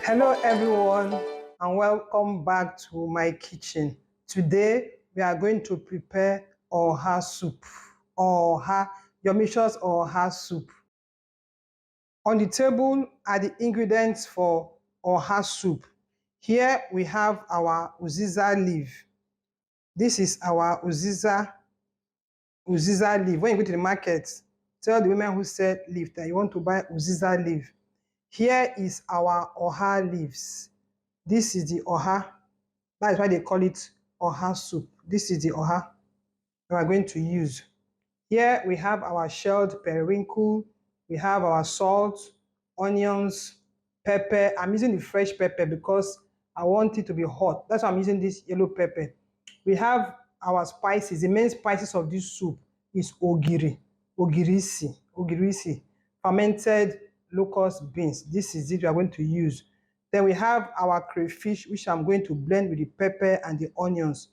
Hello everyone and welcome back to my kitchen. Today we are going to prepare OHA soup. OHA, your Mishra's OHA soup. On the table are the ingredients for OHA soup. Here we have our Uziza leaf. This is our Uziza leaf. When you go to the market, tell the women who sell leaf that you want to buy Uziza leaf. Here is our OHA leaves. This is the OHA. That is why they call it OHA soup. This is the OHA we are going to use. Here we have our shelled periwinkle. We have our salt, onions, pepper. I'm using the fresh pepper because I want it to be hot. That's why I'm using this yellow pepper. We have our spices. The main spices of this soup is ogiri, ogirisi, fermented locust beans. This is it we are going to use. Then we have our crayfish, which I'm going to blend with the pepper and the onions.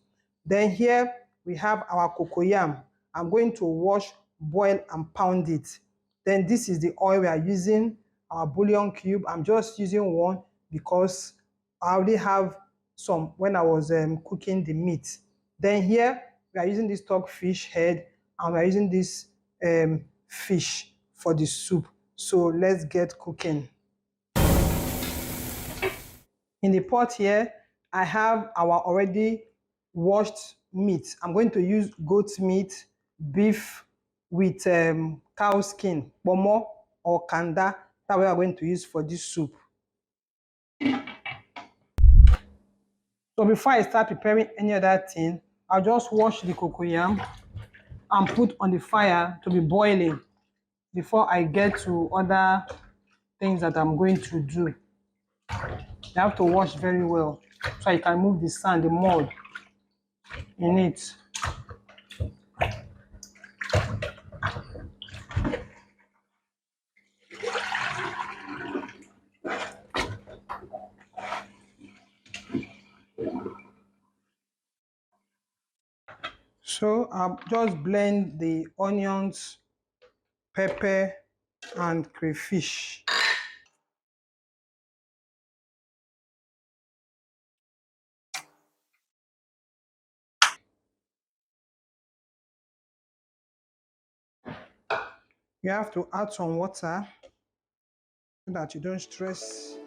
Then here we have our cocoyam. I'm going to wash, boil, and pound it. Then this is the oil we are using, our bouillon cube. I'm just using one because I already have some when I was cooking the meat. Then here we are using this stockfish head and we are using this fish for the soup. So let's get cooking. In the pot here, I have our already washed meat. I'm going to use goat meat, beef with cow skin, pomo or kanda. That's what I'm going to use for this soup. So before I start preparing any other thing, I'll just wash the cocoyam and put on the fire to be boiling before I get to other things that I'm going to do. You have to wash very well so you can remove the sand, the mud in it. So I'll just blend the onions, pepper, and crayfish. You have to add some water so that you don't stress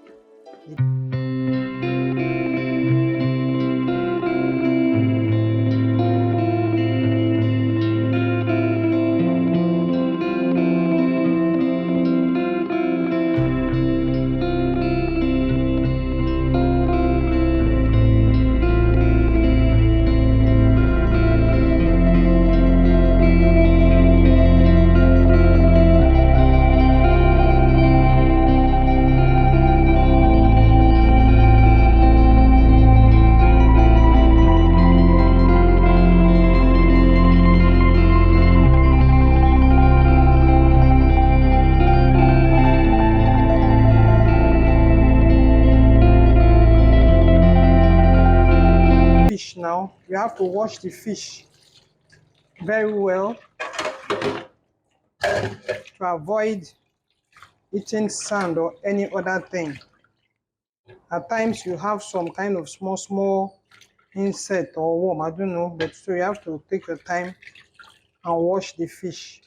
the fish now. You have to wash the fish very well to avoid eating sand or any other thing. At times you have some kind of small insect or worm, I don't know, but so you have to take your time and wash the fish.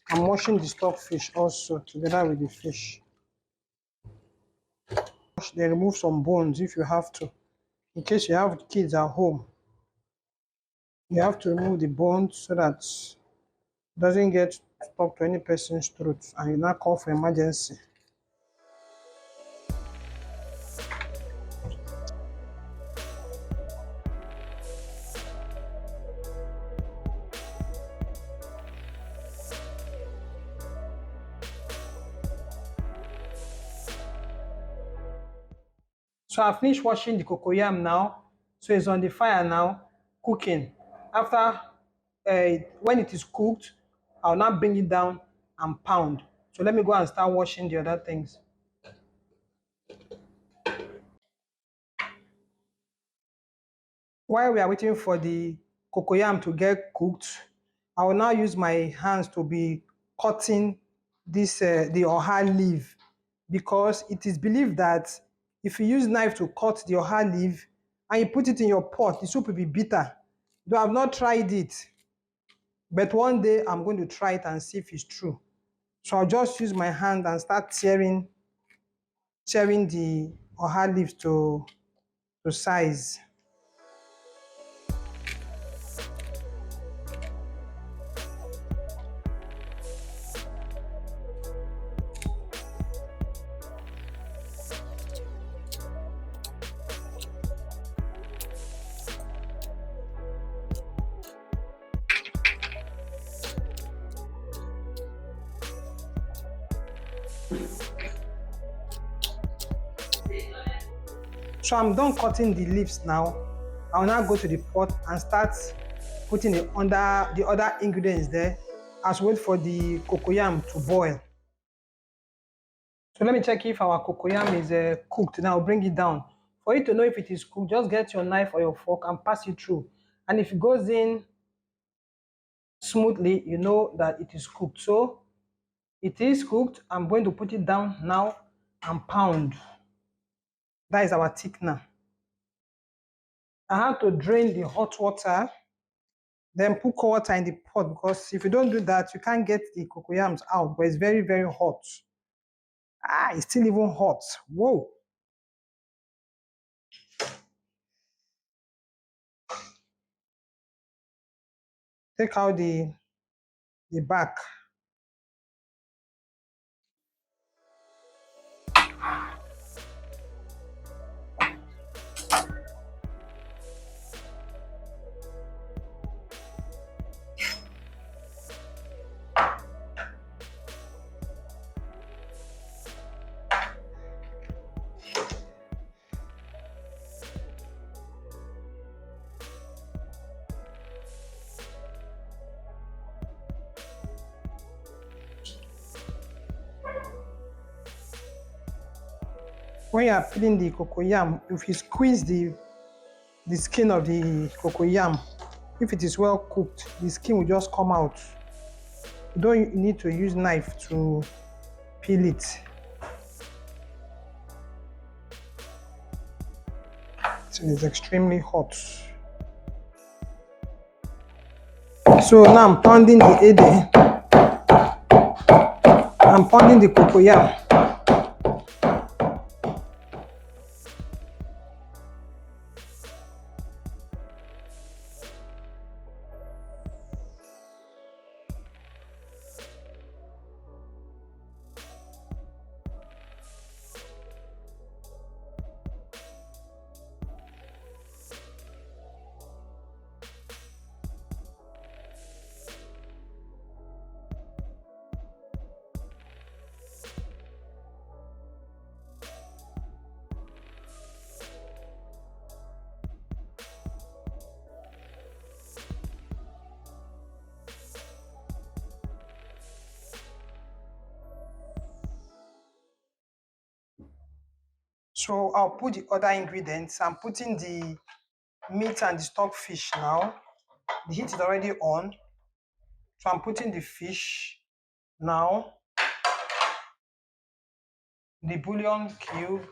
I'm washing the stockfish also together with the fish. Then remove some bones if you have to. In case you have kids at home, you have to remove the bones so that it doesn't get stuck to any person's throat and you not call for emergency. So I finished washing the cocoyam now. So it's on the fire now, cooking. After, when it is cooked, I'll now bring it down and pound. So let me go and start washing the other things. While we are waiting for the cocoyam to get cooked, I will now use my hands to be cutting this the OHA leaf, because it is believed that if you use knife to cut the OHA leaf and you put it in your pot, the soup will be bitter. Though I've not tried it, but one day I'm going to try it and see if it's true. So I'll just use my hand and start tearing the OHA leaves to size. So I'm done cutting the leaves now. I'll now go to the pot and start putting the other ingredients there as wait for the cocoyam to boil. So let me check if our cocoyam is cooked. Now I'll bring it down. For you to know if it is cooked, just get your knife or your fork and pass it through. And if it goes in smoothly, you know that it is cooked. So it is cooked. I'm going to put it down now and pound. That is our thickener. I have to drain the hot water, then put cold water in the pot, because if you don't do that, you can't get the cocoyams out, but it's very, very hot. Ah, it's still even hot. Whoa. Take out the back. When you are peeling the cocoyam, if you squeeze the skin of the cocoyam, if it is well cooked, the skin will just come out. You don't need to use knife to peel it. So it's extremely hot. So now I'm pounding the ede. I'm pounding the cocoyam. So I'll put the other ingredients. I'm putting the meat and the stockfish now. The heat is already on. So I'm putting the fish now, the bouillon cube,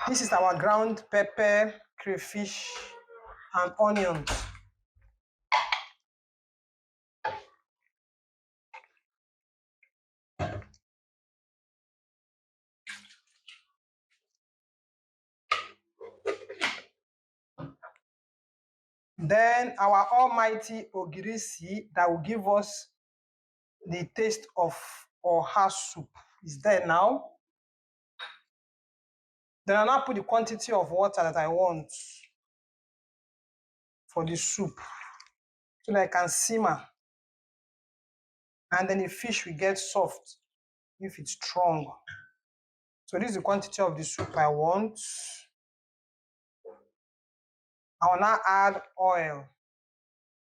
this is our ground pepper, crayfish, and onions. Then our almighty Ogiri that will give us the taste of OHA soup is there now. Then I'll now put the quantity of water that I want for the soup so that I can simmer. And then the fish will get soft if it's strong. So this is the quantity of the soup I want. I will now add oil,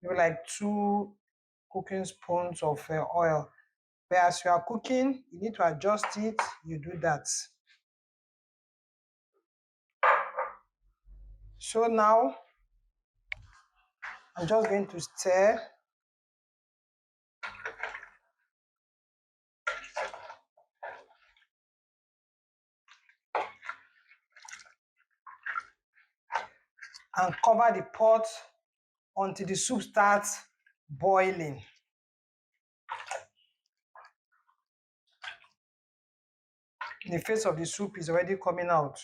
maybe like 2 cooking spoons of oil. But as you are cooking, you need to adjust it, you do that. So now I'm just going to stir. And cover the pot until the soup starts boiling. The face of the soup is already coming out.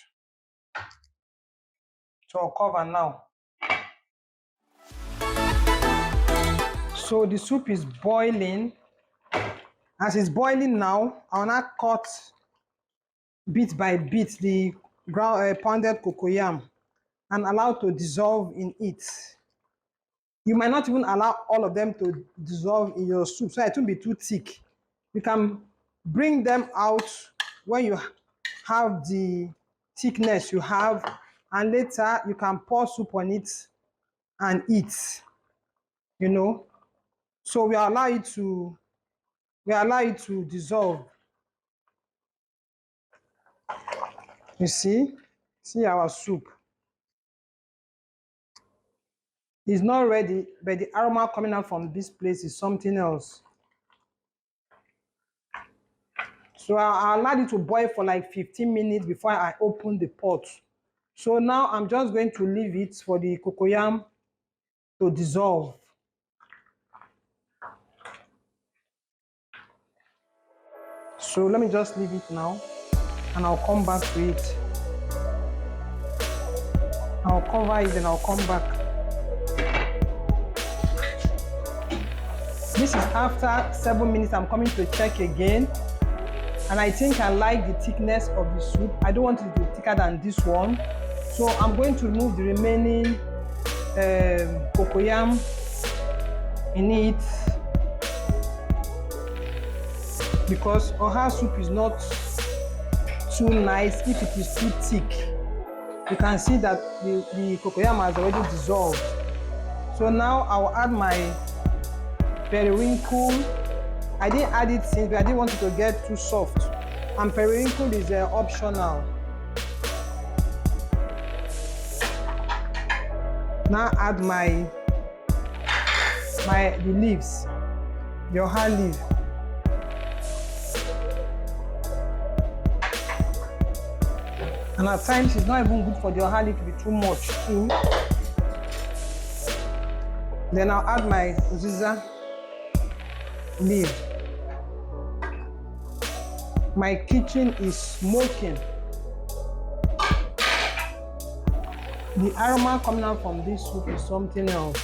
So I'll cover now. So the soup is boiling. As it's boiling now, I'll now cut bit by bit the pounded cocoyam and allow to dissolve in it. You might not even allow all of them to dissolve in your soup, so it won't be too thick. You can bring them out when you have the thickness you have, and later you can pour soup on it and eat, you know. So we allow it to dissolve. You see our soup. It's not ready, but the aroma coming out from this place is something else. So I allowed it to boil for like 15 minutes before I open the pot. So now I'm just going to leave it for the cocoyam to dissolve. So let me just leave it now, and I'll come back to it. I'll cover it and I'll come back. This is after 7 minutes. I'm coming to check again, and I think I like the thickness of the soup. I don't want it to be thicker than this one, so I'm going to remove the remaining cocoyam in it, because OHA soup is not too nice if it is too thick. You can see that the cocoyam has already dissolved. So now I'll add my periwinkle. I didn't add it since, but I didn't want it to get too soft. And periwinkle is optional. Now add the leaves, the OHA leaf. And at times it's not even good for the OHA leaf to be too much too. Then I'll add my Uziza leaf. My kitchen is smoking. The aroma coming out from this soup is something else.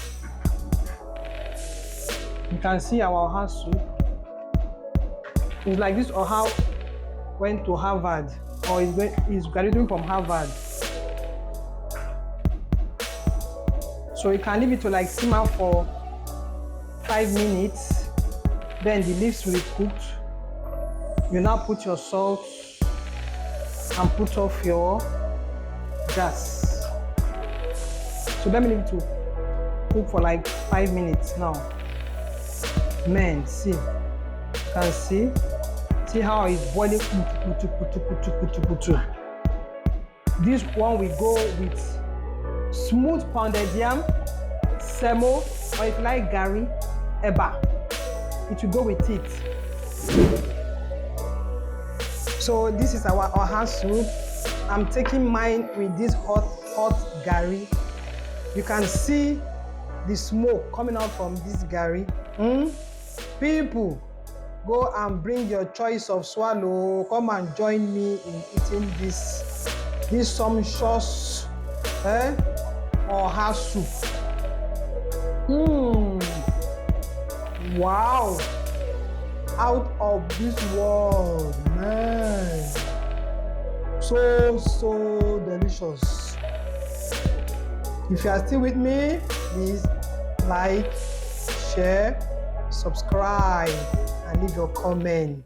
You can see our OHA soup. It's like this OHA went to Harvard, or is graduating from Harvard. So you can leave it to like simmer for 5 minutes. Then the leaves will be cooked. You now put your salt and put off your gas. So let me leave it to cook for like 5 minutes now. Man, see, you can see how it's boiling. This one will go with smooth pounded yam, semo, or if you like gari, eba. It will go with it. So this is our OHA soup. I'm taking mine with this hot gari. You can see the smoke coming out from this gari. People, go and bring your choice of swallow. Come and join me in eating this sumptuous OHA soup. Wow, out of this world, man. So delicious. If you are still with me, please like, share, subscribe, and leave your comment.